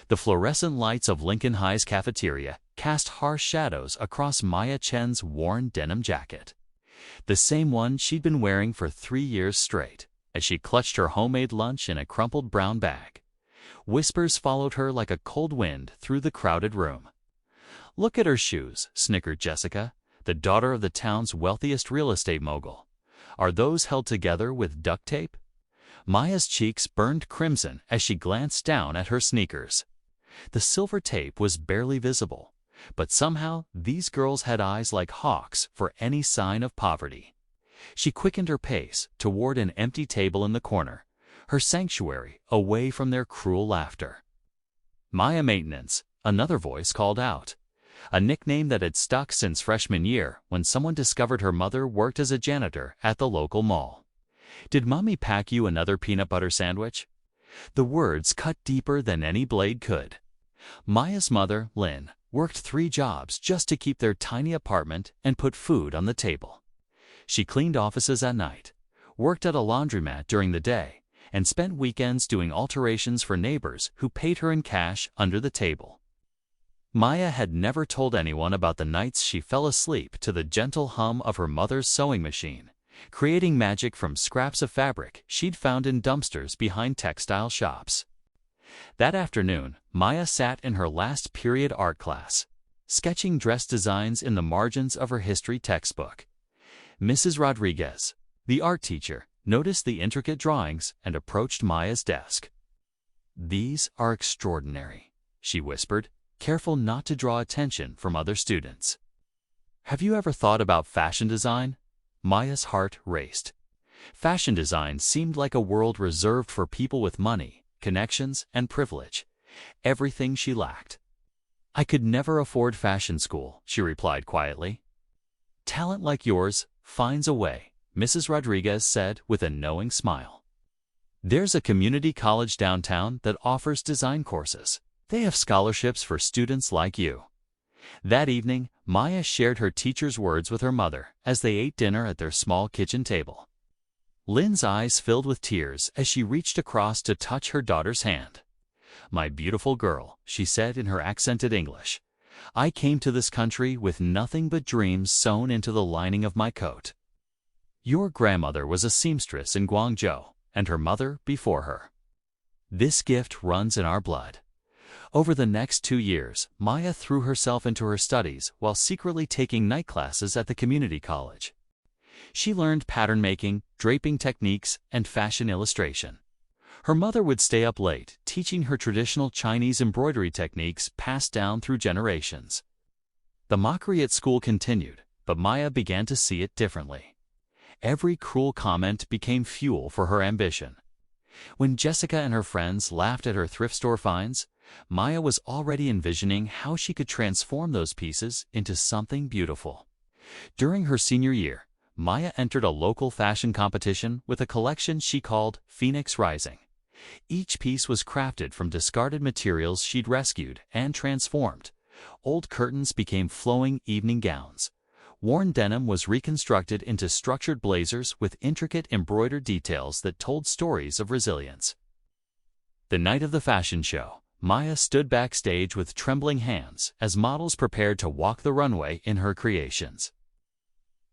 The fluorescent lights of Lincoln High's cafeteria cast harsh shadows across Maya Chen's worn denim jacket, the same one she'd been wearing for 3 years straight. As she clutched her homemade lunch in a crumpled brown bag, whispers followed her like a cold wind through the crowded room. "Look at her shoes," snickered Jessica, the daughter of the town's wealthiest real estate mogul. "Are those held together with duct tape?" Maya's cheeks burned crimson as she glanced down at her sneakers. The silver tape was barely visible, but somehow these girls had eyes like hawks for any sign of poverty. She quickened her pace toward an empty table in the corner, her sanctuary away from their cruel laughter. "Maya Maintenance," another voice called out, a nickname that had stuck since freshman year when someone discovered her mother worked as a janitor at the local mall. "Did Mommy pack you another peanut butter sandwich?" The words cut deeper than any blade could. Maya's mother, Lynn, worked 3 jobs just to keep their tiny apartment and put food on the table. She cleaned offices at night, worked at a laundromat during the day, and spent weekends doing alterations for neighbors who paid her in cash under the table. Maya had never told anyone about the nights she fell asleep to the gentle hum of her mother's sewing machine, creating magic from scraps of fabric she'd found in dumpsters behind textile shops. That afternoon, Maya sat in her last period art class, sketching dress designs in the margins of her history textbook. Mrs. Rodriguez, the art teacher, noticed the intricate drawings and approached Maya's desk. "These are extraordinary," she whispered, careful not to draw attention from other students. "Have you ever thought about fashion design?" Maya's heart raced. Fashion design seemed like a world reserved for people with money, connections, and privilege, everything she lacked. "I could never afford fashion school," she replied quietly. "Talent like yours finds a way," Mrs. Rodriguez said with a knowing smile. "There's a community college downtown that offers design courses. They have scholarships for students like you." That evening, Maya shared her teacher's words with her mother as they ate dinner at their small kitchen table. Lynn's eyes filled with tears as she reached across to touch her daughter's hand. "My beautiful girl," she said in her accented English, "I came to this country with nothing but dreams sewn into the lining of my coat. Your grandmother was a seamstress in Guangzhou, and her mother before her. This gift runs in our blood." Over the next 2 years, Maya threw herself into her studies while secretly taking night classes at the community college. She learned pattern making, draping techniques, and fashion illustration. Her mother would stay up late, teaching her traditional Chinese embroidery techniques passed down through generations. The mockery at school continued, but Maya began to see it differently. Every cruel comment became fuel for her ambition. When Jessica and her friends laughed at her thrift store finds, Maya was already envisioning how she could transform those pieces into something beautiful. During her senior year, Maya entered a local fashion competition with a collection she called Phoenix Rising. Each piece was crafted from discarded materials she'd rescued and transformed. Old curtains became flowing evening gowns. Worn denim was reconstructed into structured blazers with intricate embroidered details that told stories of resilience. The night of the fashion show, Maya stood backstage with trembling hands as models prepared to walk the runway in her creations.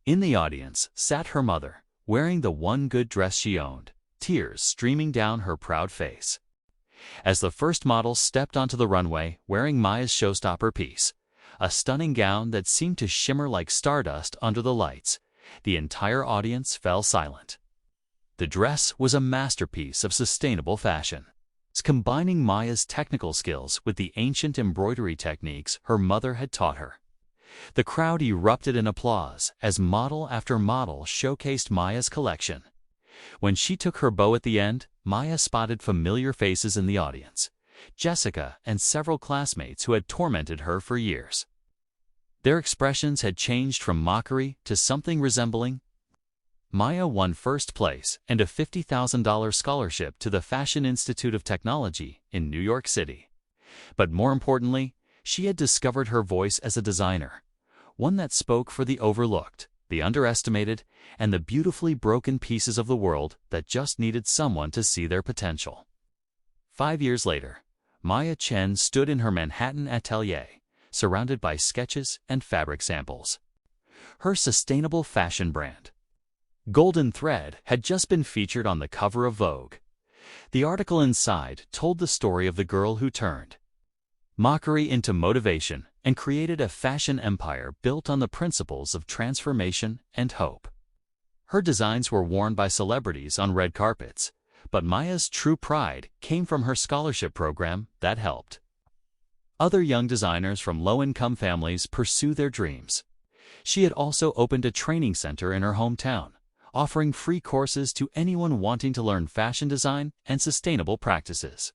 In the audience sat her mother, wearing the one good dress she owned, tears streaming down her proud face. As the first model stepped onto the runway wearing Maya's showstopper piece, a stunning gown that seemed to shimmer like stardust under the lights, the entire audience fell silent. The dress was a masterpiece of sustainable fashion, combining Maya's technical skills with the ancient embroidery techniques her mother had taught her. The crowd erupted in applause as model after model showcased Maya's collection. When she took her bow at the end, Maya spotted familiar faces in the audience: Jessica and several classmates who had tormented her for years. Their expressions had changed from mockery to something resembling. Maya won first place and a $50,000 scholarship to the Fashion Institute of Technology in New York City. But more importantly, she had discovered her voice as a designer, one that spoke for the overlooked, the underestimated, and the beautifully broken pieces of the world that just needed someone to see their potential. 5 years later, Maya Chen stood in her Manhattan atelier, surrounded by sketches and fabric samples. Her sustainable fashion brand, Golden Thread, had just been featured on the cover of Vogue. The article inside told the story of the girl who turned mockery into motivation and created a fashion empire built on the principles of transformation and hope. Her designs were worn by celebrities on red carpets, but Maya's true pride came from her scholarship program that helped other young designers from low-income families pursue their dreams. She had also opened a training center in her hometown, offering free courses to anyone wanting to learn fashion design and sustainable practices.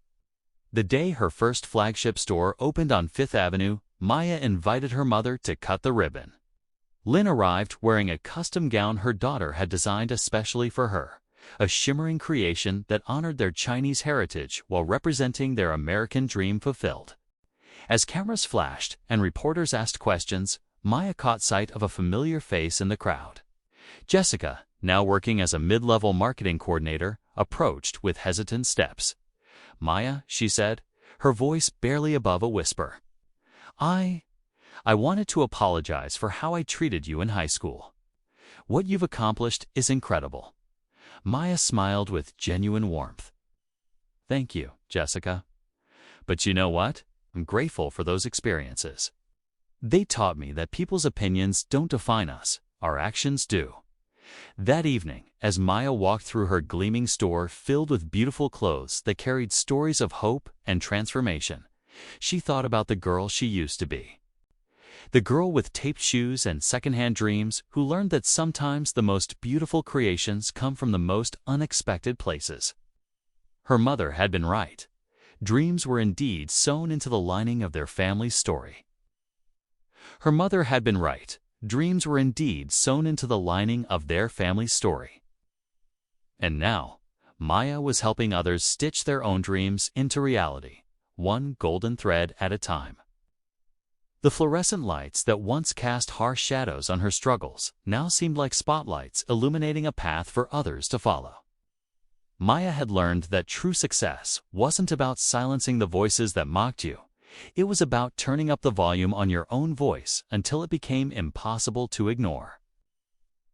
The day her first flagship store opened on Fifth Avenue, Maya invited her mother to cut the ribbon. Lynn arrived wearing a custom gown her daughter had designed especially for her, a shimmering creation that honored their Chinese heritage while representing their American dream fulfilled. As cameras flashed and reporters asked questions, Maya caught sight of a familiar face in the crowd. Jessica, now working as a mid-level marketing coordinator, approached with hesitant steps. "Maya," she said, her voice barely above a whisper. I wanted to apologize for how I treated you in high school. What you've accomplished is incredible." Maya smiled with genuine warmth. "Thank you, Jessica. But you know what? I'm grateful for those experiences. They taught me that people's opinions don't define us, our actions do." That evening, as Maya walked through her gleaming store filled with beautiful clothes that carried stories of hope and transformation, she thought about the girl she used to be. The girl with taped shoes and secondhand dreams who learned that sometimes the most beautiful creations come from the most unexpected places. Her mother had been right. Dreams were indeed sewn into the lining of their family's story. Her mother had been right. Dreams were indeed sewn into the lining of their family's story. And now, Maya was helping others stitch their own dreams into reality, one golden thread at a time. The fluorescent lights that once cast harsh shadows on her struggles now seemed like spotlights illuminating a path for others to follow. Maya had learned that true success wasn't about silencing the voices that mocked you. It was about turning up the volume on your own voice until it became impossible to ignore.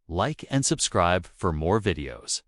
Like and subscribe for more videos.